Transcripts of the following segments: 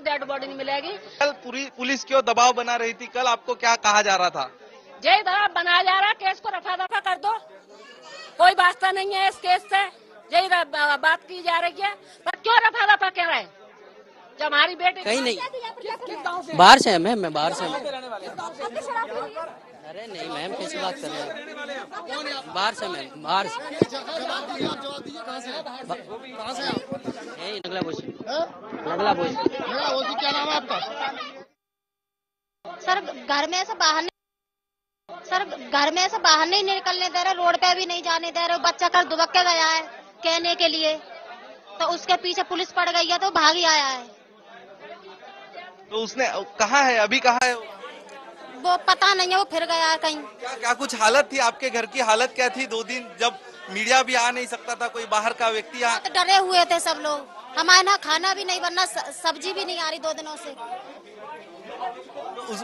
Dead body नहीं मिलेगी। कल पूरी पुलिस क्यों दबाव बना रही थी? कल आपको क्या कहा जा रहा था? यही दबाव बनाया जा रहा है, केस को रफा दफा कर दो, कोई वास्ता नहीं है इस केस से, यही बात की जा रही है। पर क्यों रफा दफा कर रहे हैं जब हमारी बेटी कहीं नहीं, बाहर से है मैम, मैं बाहर से हूँ। अरे नहीं मैम, कैसी बात कर रहे हैं? बाहर से मैम, बाहर से। नगला बोझ, नगला बोझ। क्या नाम है आपका? सर घर में से बाहर सर घर में से बाहर नहीं निकलने दे रहे, रोड पे भी नहीं जाने दे रहे। बच्चा कल दुबक के गया है कहने के लिए, तो उसके पीछे पुलिस पड़ गई है तो भाग ही आया है। तो उसने कहाँ है अभी? कहाँ है वो पता नहीं है, वो फिर गया है कहीं। क्या कुछ हालत थी आपके घर की? हालत क्या थी 2 दिन जब मीडिया भी आ नहीं सकता था, कोई बाहर का व्यक्ति यहाँ? तो डरे हुए थे सब लोग। हमारे यहाँ खाना भी नहीं बनना, सब्जी भी नहीं आ रही 2 दिनों से।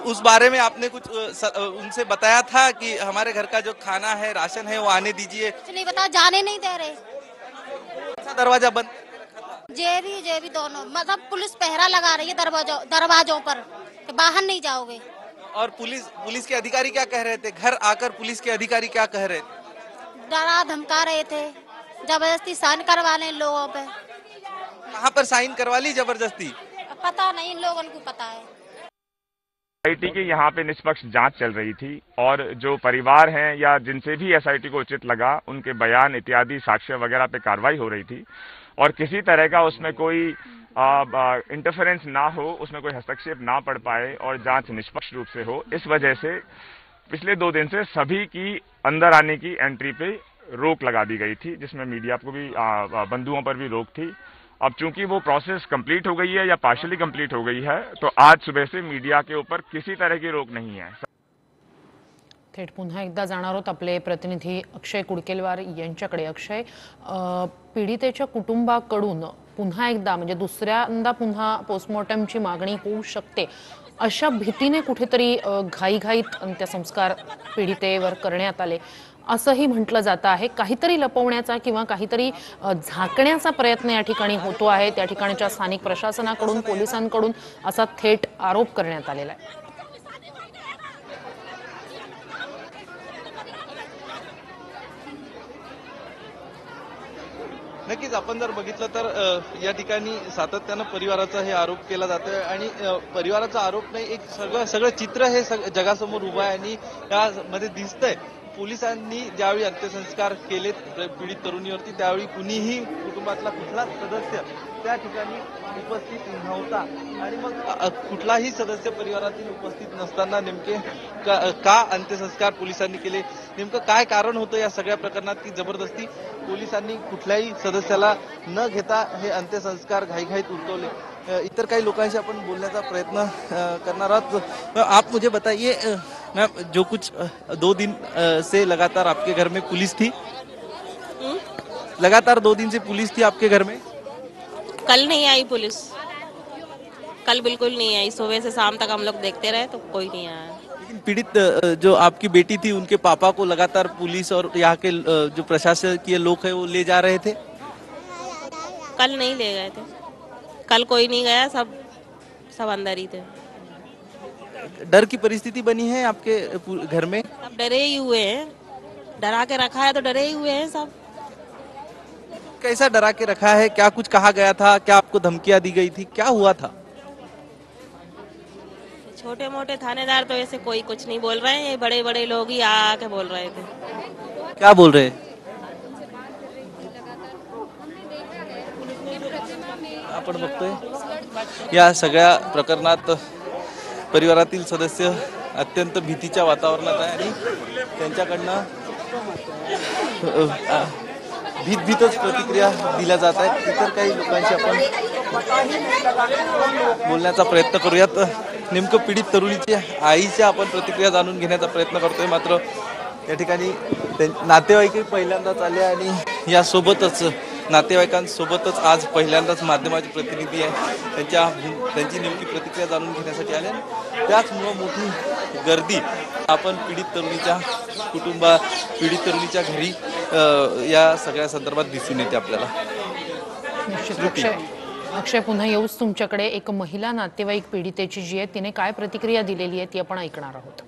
उस बारे में आपने कुछ उनसे बताया था कि हमारे घर का जो खाना है, राशन है, वो आने दीजिए? कुछ नहीं बताया, जाने नहीं दे रहे। दरवाजा बंद, जे भी दोनों, मतलब पुलिस पहरा लगा रही है दरवाजों पर कि बाहर नहीं जाओगे। और पुलिस के अधिकारी क्या कह रहे थे? घर आकर पुलिस के अधिकारी क्या कह रहे थे? डरा धमका रहे थे, जबरदस्ती साइन करवा लें लोगों पे। कहाँ पर साइन करवा ली जबरदस्ती? पता नहीं, इन लोगों को पता है। एसआईटी की यहाँ पे निष्पक्ष जांच चल रही थी और जो परिवार हैं या जिनसे भी एसआईटी को उचित लगा, उनके बयान इत्यादि साक्ष्य वगैरह पे कार्रवाई हो रही थी और किसी तरह का उसमें कोई इंटरफेरेंस ना हो, उसमें कोई हस्तक्षेप ना पड़ पाए और जांच निष्पक्ष रूप से हो, इस वजह से पिछले 2 दिन से सभी की अंदर आने की एंट्री पे रोक लगा दी गई थी, जिसमें मीडिया को भी बंधुओं पर भी रोक थी। अब चूंकि वो प्रोसेस कंप्लीट हो गई है या पार्शियली कंप्लीट हो गई है, तो आज सुबह से मीडिया के ऊपर किसी तरह की रोक नहीं है। थेट पुन्हा एकदा जाणार आहोत आपले प्रतिनिधी अक्षय कुडकेलवार यांच्याकडे। अक्षय, पीडितेच्या कुटुंबाकडून पुन्हा एकदा म्हणजे दुसऱ्यांदा पुन्हा पोस्टमॉर्टमची मागणी होऊ शकते अशा भीतीने कुठेतरी घाईघाईत अंत्यसंस्कार पीडितेवर करण्यात आले असंही म्हटलं जातं आहे। काहीतरी लपवण्याचा किंवा काहीतरी झाकण्याचा प्रयत्न या ठिकाणी होतो आहे। त्या ठिकाणच्या स्थानिक प्रशासनाकडून, पोलिसांकडून असा थेट आरोप करण्यात आलेला आहे। नक्कीच आपण जर बघितलं तर या ठिकाणी सातत्यानं परिवाराचा हे आरोप केला जातोय आणि परिवाराचा आरोप नाही, एक सगळं चित्र हे जगासमोर उभं आहे आणि यामध्ये दिसतंय पोलिसांनी ज्यावेळी अंत्यसंस्कार केले पीडित तरुणीवरती, त्यावेळी कुणीही कुटुंबातला कुठलाच सदस्य त्या ठिकाणी उपस्थित नव्हता आणि मग कुठलाही सदस्य परिवारातील उपस्थित नसताना नेमके का अंत्यसंस्कार पोलिसांनी केले, नेमकं काय कारण होतं या सगळ्या प्रकरणात की जबरदस्ती पोलिसांनी कुठल्याही सदस्याला न घेता हे अंत्यसंस्कार घाईघाईत उरकवले। इतर काही लोकांशी आपण बोलण्याचा प्रयत्न करणार आहोत। आप मुझे बताइए मैम, जो कुछ 2 दिन से लगातार आपके घर में पुलिस थी, लगातार 2 दिन से पुलिस थी आपके घर में? कल नहीं आई पुलिस, कल बिल्कुल नहीं आई। सुबह से शाम तक हम लोग देखते रहे तो कोई नहीं आया। लेकिन पीड़ित जो आपकी बेटी थी, उनके पापा को लगातार पुलिस और यहाँ के जो प्रशासकीय लोग हैं वो ले जा रहे थे। कल नहीं ले गए थे, कल कोई नहीं गया, सब अंदर ही थे। डर की परिस्थिति बनी है आपके घर में? सब डरे ही हुए हैं, डरा के रखा है तो डरे ही हुए हैं सब। कैसा डरा के रखा है? क्या कुछ कहा गया था? क्या आपको धमकियां दी गई थी? क्या हुआ था? छोटे मोटे थानेदार तो ऐसे कोई कुछ नहीं बोल रहे हैं, ये बड़े बड़े लोग ही आके बोल रहे थे। क्या बोल रहे हैं? आपण बघतोय या सगळ्या प्रकरणात परिवारातील सदस्य अत्यंत भीतीच्या वातावरणात आहे आणि त्यांच्याकडनं भीतच प्रतिक्रिया दिल्या जात आहेत। इतर काही लोकांशी आपण बोलण्याचा प्रयत्न करूयात। नेमकं पीडित तरुणीच्या आईच्या आपण प्रतिक्रिया जाणून घेण्याचा प्रयत्न करतोय, मात्र या ठिकाणी नातेवाईकही पहिल्यांदाच आले आणि यासोबतच नातेवाईकांसोबतच आज पहिल्यांदाच माध्यमाचे प्रतिनिधी आहे त्यांची नेमकी प्रतिक्रिया जाणून घेण्यासाठी आले। त्याचमुळे मोठी गर्दी आपण पीडित तरुणीच्या घरी या सगळ्या संदर्भात दिसून येते आपल्याला। अक्षय पुन्हा येऊच तुमच्याकडे. एक महिला नातेवाईक पीडितेची जी आहे तिने काय प्रतिक्रिया दिलेली आहे ती आपण ऐकणार आहोत.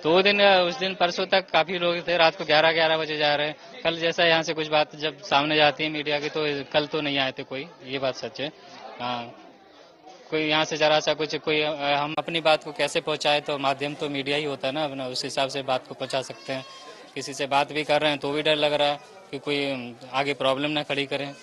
2 दिन उस दिन परसों तक काफी लोग थे, रात को 11-11 बजे जा रहे हैं. कल जैसा यहाँ से कुछ बात जब सामने जाती है मीडिया की तो कल तो नहीं आए थे कोई, ये बात सच है. हाँ, कोई यहाँ से जरा सा कुछ कोई हम अपनी बात को कैसे पहुंचाए तो माध्यम तो मीडिया ही होता है ना, अपना उस हिसाब से बात को पहुंचा सकते हैं. किसी से बात भी कर रहे हैं तो भी डर लग रहा है कि कोई आगे प्रॉब्लम ना खड़ी करें.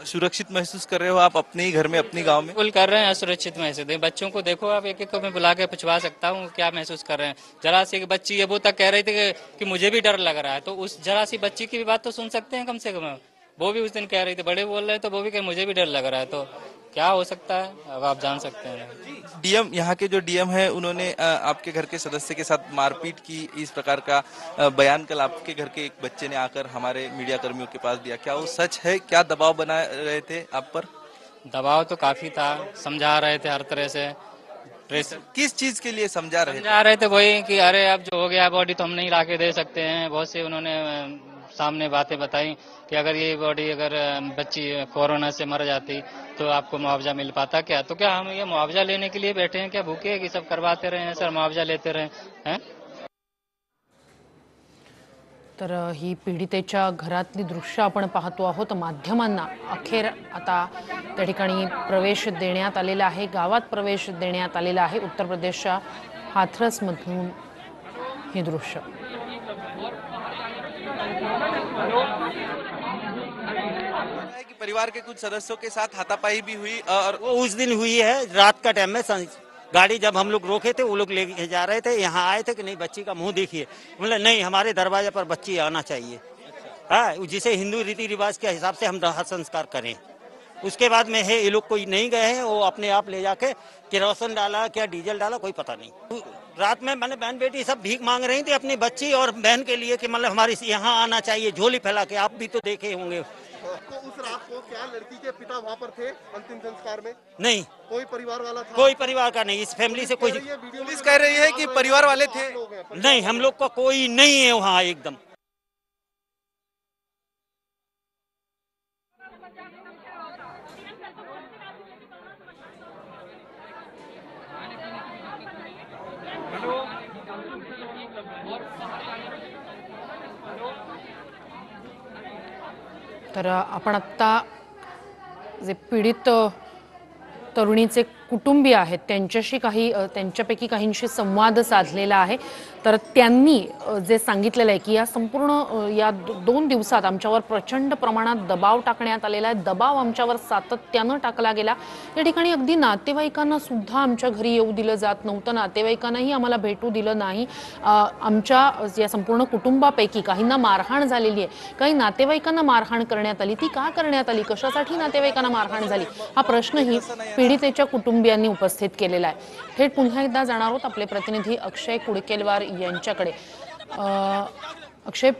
सुरक्षित महसूस कर रहे हो आप अपने ही घर में, अपने गांव में? बिल्कुल कर रहे हैं, असुरक्षित महसूस. बच्चों को देखो आप, एक एक को मैं बुला के पूछवा सकता हूँ क्या महसूस कर रहे हैं. जरा सी बच्ची ये वो तक कह रही थी कि मुझे भी डर लग रहा है, तो उस जरा सी बच्ची की भी बात तो सुन सकते हैं कम से कम. वो भी उस दिन कह रही थी, बड़े बोल रहे हैं तो वो भी कह मुझे भी डर लग रहा है. तो क्या हो सकता है अब आप जान सकते हैं. डीएम, यहाँ के जो डीएम है उन्होंने आपके घर के सदस्य के साथ मारपीट की, इस प्रकार का बयान कल आपके घर के एक बच्चे ने आकर हमारे मीडिया कर्मियों के पास दिया. क्या वो सच है? क्या दबाव बना रहे थे आप पर? दबाव तो काफी था, समझा रहे थे हर तरह से. किस चीज के लिए समझा रहे थे? वही कि अरे अब जो हो गया बॉडी तो हम नहीं ला के दे सकते हैं. बहुत से उन्होंने सामने बातें बताई कि अगर ये बॉडी अगर बच्ची कोरोना से मर जाती तो आपको मुआवजा मिल पाता क्या. तो क्या हम ये मुआवजा लेने के लिए बैठे हैं क्या, भूखे कि सब करवाते रहे हैं सर, मुआवजा लेते रहे हैं. तर ही पीडितेच्या घरातली दृश्य आपण पाहतो आहोत. माध्यमांना अखेर आता त्या ठिकाणी प्रवेश देण्यात आलेला आहे, गावात प्रवेश देण्यात आलेला आहे. उत्तर प्रदेशच्या हाथरसमधून ही दृश्य. कि परिवार के कुछ सदस्यों के साथ हाथापाई भी हुई और वो उस दिन हुई है. रात का टाइम में गाड़ी जब हम लोग रोके थे वो लोग लेके जा रहे थे, यहाँ आए थे कि नहीं बच्ची का मुंह देखिए. मतलब नहीं, हमारे दरवाजे पर बच्ची आना चाहिए. हाँ, जिसे हिंदू रीति रिवाज के हिसाब से हम दाह संस्कार करें. उसके बाद में है ये लोग कोई नहीं गए हैं, वो अपने आप ले जाके केरोसिन डाला क्या डीजल डाला कोई पता नहीं. रात में मैंने बहन बेटी सब भीख मांग रही थी अपनी बच्ची और बहन के लिए कि मतलब हमारी यहाँ आना चाहिए, झोली फैला के. आप भी तो देखे होंगे. तो उस रात को क्या लड़की के पिता वहाँ पर थे अंतिम संस्कार में? नहीं, कोई परिवार वाला था? कोई परिवार का नहीं. इस फैमिली से कोई. पुलिस कह रही है कि परिवार वाले थे. नहीं, हम लोग का कोई नहीं है वहाँ एकदम. तर आपण आत्ता जे पीडित तरुणीचे कुटुंबीय आहेत त्यांच्यापैकी काहींशी संवाद साधलेला आहे. तर त्यांनी जे सांगितलेलं आहे की या संपूर्ण 2 दिवसात आमच्यावर प्रचंड प्रमाणात दबाव टाकण्यात आलेला आहे. दबाव आमच्यावर सातत्यानं टाकला गेला. या ठिकाणी अगदी नातेवाईकांना सुद्धा आमच्या घरी येऊ दिलं जात नव्हतं. नातेवाईकांनाही आम्हाला भेटू दिलं नाही. आमच्या या संपूर्ण कुटुंबापैकी काहींना मारहाण झालेली आहे. काही नातेवाईकांना मारहाण करण्यात आली. ती का करण्यात आली, कशासाठी नातेवाईकांना मारहाण झाली, हा प्रश्नही पीडितेच्या कुटुंबियांनी उपस्थित केलेला आहे. थेट पुन्हा एकदा जाणार आहोत आपले प्रतिनिधी अक्षय कुडकेलवार यांच्याकडे. अक्षय,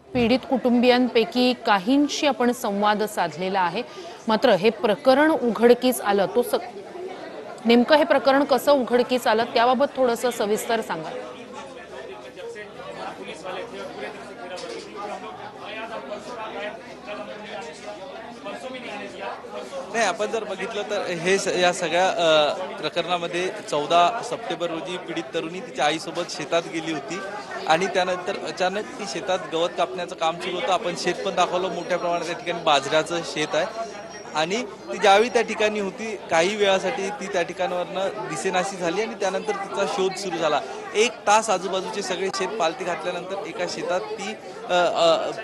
पीडित कुटुंबियांपैकी काहींशी आपण संवाद साधलेला आहे, मात्र हे प्रकरण उघडकीस आलं, तो नेमकं हे प्रकरण कसं उघडकीस आलं त्याबाबत थोडंसं सविस्तर सांगा. नाही, आपण जर बघितलं तर हे या सगळ्या प्रकरणामध्ये 14 सप्टेंबर रोजी पीडित तरुणी तिच्या आईसोबत शेतात गेली होती आणि त्यानंतर अचानक ती शेतात गवत कापण्याचं काम सुरू होतं. आपण शेत पण दाखवलं, मोठ्या प्रमाणात त्या ठिकाणी बाजऱ्याचं शेत आहे आणि ती ज्यावेळी त्या ठिकाणी होती काही वेळासाठी ती त्या ठिकाणावरनं दिसेनाशी झाली आणि त्यानंतर तिचा शोध सुरू झाला. 1 तास आजूबाजूचे सगळे शेत पालथी घातल्यानंतर एका शेतात ती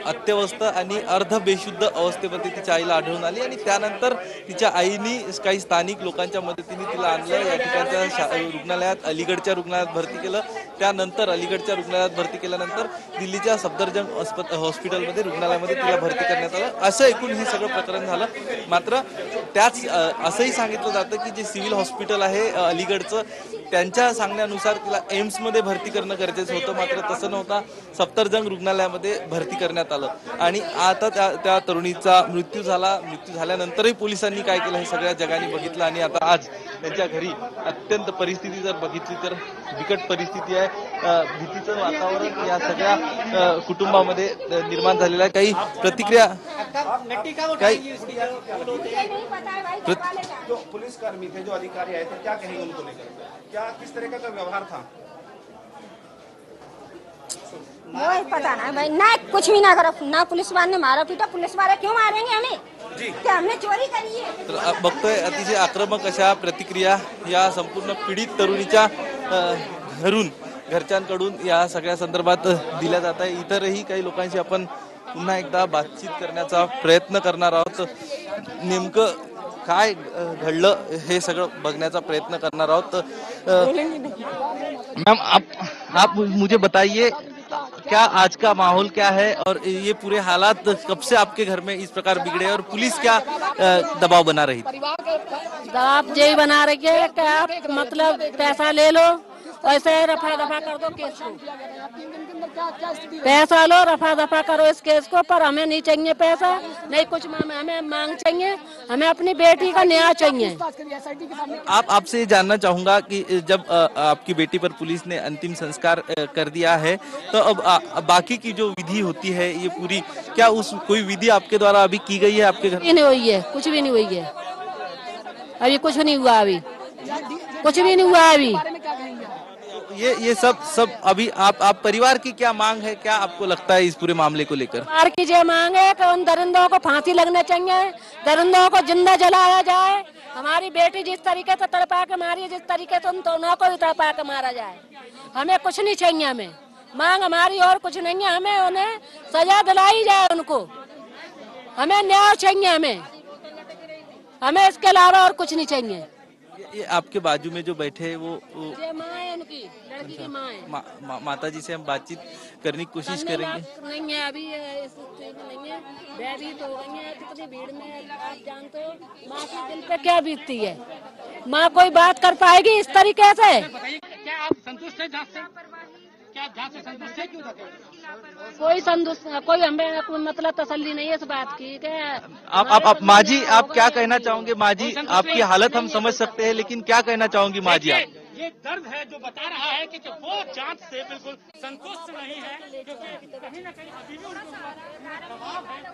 अत्यवस्थ आणि अर्ध बेशुद्ध अवस्थेमध्ये तिच्या आईला आढळून आली आणि त्यानंतर तिच्या आईनी काही स्थानिक लोकांच्या मदतीने तिला आणलं. या ठिकाणच्या रुग्णालयात, अलीगडच्या रुग्णालयात भरती केलं. त्यानंतर अलीगडच्या रुग्णालयात भरती केल्यानंतर दिल्लीच्या सफदरजंग हॉस्पिटलमध्ये रुग्णालयामध्ये तिला भरती करण्यात आलं. असं एकूण हे सगळं प्रकरण झालं. मात्र त्याच असंही सांगितलं जातं की जे सिव्हिल हॉस्पिटल आहे अलीगडचं त्यांच्या सांगण्यानुसार तिला एम्समध्ये भरती करणं गरजेचं होतं, मात्र तसं नव्हता. सफदरजंग रुग्णालयामध्ये भरती करण्यात आलं आणि आता त्या तरुणीचा मृत्यू झाला. मृत्यू झाल्यानंतरही पोलिसांनी काय केलं हे सगळ्या जगाने बघितलं आणि आता आज त्यांच्या घरी अत्यंत परिस्थिती जर बघितली तर बिकट परिस्थिती आहे. भीतीचं वातावरण या सगळ्या कुटुंबामध्ये निर्माण झालेलं आहे. काही प्रतिक्रिया जो पुलिसकर्मी थे, जो अधिकारी आए थे, क्या कहेंगे उनको लेकर? क्या किस तरह का व्यवहार था? वही पता ना भाई, ना कुछ भी ना करो, ना पुलिस वाले ने मारा पीटा, पुलिस वाले क्यों मारेंगे हमें? क्या हमने चोरी करी है? तर बघतोय अतिशय आक्रमक अशा प्रतिक्रिया या संपूर्ण पीडित तरुणीच्या घरच्यांकडून या सगळ्या संदर्भात दिल्या जात आहे. इतरही काही लोकांशी आपण पुन्हा एकदा बातचीत करण्याचा प्रयत्न करणार आहोत. नेमकं काय घडलं हे सगळं बघण्याचा प्रयत्न करणार आहोत. मैम आप मुझे बताइए क्या आज का माहौल क्या है और ये पूरे हालात कब से आपके घर में इस प्रकार बिगड़े और पुलिस क्या दबाव बना रही थी? दबाव यही बना रही है कि आप मतलब पैसा ले लो, ऐसे रफा दफा कर दो केस को, पैसा लो रफा दफा करो इस केस को, पर हमें नहीं चाहिए पैसा, नहीं कुछ हमें मांग चाहिए, हमें अपनी बेटी का न्याय चाहिए. आपसे ये जानना चाहूंगा कि जब आपकी बेटी पर पुलिस ने अंतिम संस्कार कर दिया है तो अब बाकी की जो विधि होती है ये पूरी, क्या उस कोई विधि आपके द्वारा अभी की गई है आपके घर? नहीं हुई है, कुछ भी नहीं हुई है, अभी कुछ नहीं हुआ, अभी कुछ भी नहीं हुआ अभी. ये सब अभी आप परिवार की क्या मांग है, क्या आपको लगता है इस पूरे मामले को लेकर? परिवार की जो मांग है कि उन दरिंदों को फांसी लगना चाहिए, दरिंदों को जिंदा जलाया जाए. हमारी बेटी जिस तरीके से तड़पा के मारी, जिस तरीके से उन दोनों को भी तड़पा के मारा जाए. हमें कुछ नहीं चाहिए, हमें मांग हमारी और कुछ नहीं है. हमें उन्हें सजा दिलाई जाए, उनको हमें न्याय चाहिए, हमें इसके अलावा और कुछ नहीं चाहिए. ये आपके बाजू में जो बैठे हैं वो माँ है उनकी, लड़की की माँ है. माता जी से हम बातचीत करने की कोशिश करेंगे. नहीं है अभी, नहीं है, भयभीत हो गई है. कितनी भीड़ में आप जानते हो माँ के दिल पे क्या बीतती है. माँ कोई बात कर पाएगी इस तरीके से? क्या आप संतुष्ट हैं जांच से? क्या जांच से संतुष्ट है? क्यों कोई हमें मतलब तसल्ली नहीं है इस बात की. आप माँ जी, आप क्या कहना चाहोगे? माँ जी, आपकी हालत हम समझ सकते हैं, लेकिन क्या कहना चाहोगी माँ जी आप? ये दर्द है जो बता रहा है कि वो जांच से बिल्कुल संतुष्ट नहीं है, क्योंकि कहीं न कहीं अभी भी उनको दबाव है.